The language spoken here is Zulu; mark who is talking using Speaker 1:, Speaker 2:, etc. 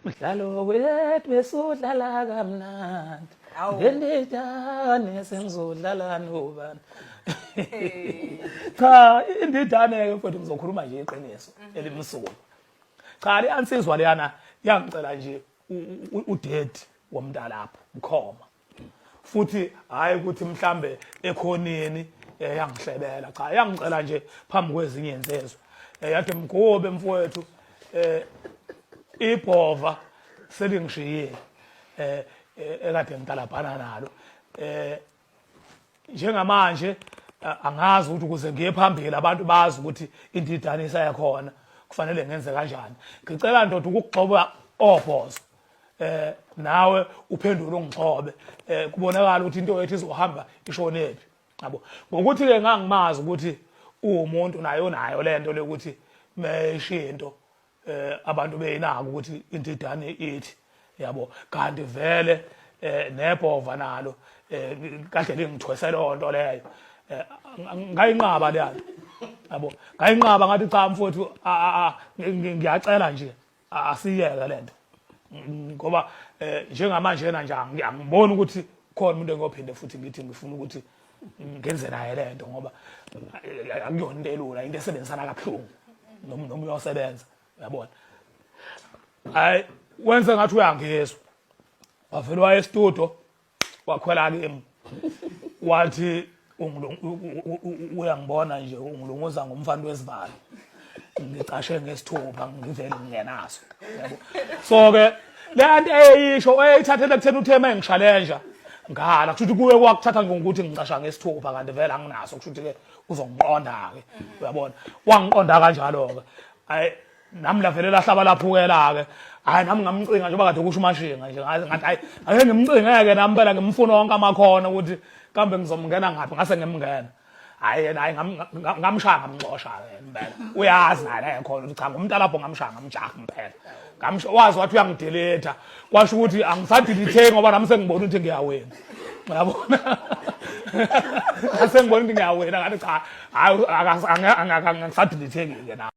Speaker 1: Mdlalo wethu besudlala kamnandi. Ngendidane sengizodlala nobani. Cha, indidane ke mfowethu ngizokhuluma nje iqiniso elimsulwa. Cha, liyansizwa leyana yangicela nje udate womtalabho ukhoma. Futhi hayi ukuthi mhlambe ekhoneni yangihlebela. Cha, yangicela nje phambi kwezinye insizwe. Yathi Mgube mfowethu ibhova selingishiyile ekade ngitalabhana nalo njengamanje angazi ukuthi ukuze ngiye phambili abantu bazi ukuthi indidane isayakhona kufanele ngenze kanjani. Ngicela ndoda ukugxoba obhozo nawe uphendule ungixobe kubonakala ukuthi into yethu izohamba ishonephi yabo. Ngokuthi ke ngangimazi ukuthi umuntu nayo lento lokuthi meshinto abantu beyinaka ukuthi indidane ithi yabo kanti vele nebhova nalo kahle lingithwese lonto leyo ngayinqaba leyo yabo ngayinqaba ngathi cha mfowethu ngiyacela nje asiyeke lento ngoba njengamanje nje angiboni ukuthi khona umuntu engophinde futhi ngithi ngifuna ukuthi ngenze naye lento ngoba akuyona into elula into esebenzisana kabuhlungu noma uyosebenza uyabona. Hayi wenze ngathi uyangizwa wavela waye studio wakhwela kimi wathi uyangibona nje ungilunguza ngomfana wesivalo ngicashe ngesithupha ngivele ngingenaso yabo. So ke lento eyisho eyithathele kuthena utheme ngishalenja ngala kusho ukuthi kuwe kwakuthatha ngokuthi ngicasha ngesithupha kanti vele anginaso kusho ukuthi ke uzongiqonda ke uyabona. Wangiqonda kanjalo ke hayi nami la vele lahlaba laphukela ke hayi nami ngamcinga njengoba kade kusho umashinga nje ngathi hayi ake ngimcingeke nami phela ngimfuna wonke amakhono ukuthi kambe ngizomngena ngaphi ngase ngimngena hayi yena hayi ngamshaya ngamxosha impela uyazi naye ekhona ukuthi cha ngomtalabho ngamshaya ngamjaha impela wazi wathi uyangideleta kwasho ukuthi angisadelete ngoba nami sengibona ukuthi ngiyawena uyabona. Asengibona ukuthi ngiyawena ngathi cha hayi angisadelete ke na.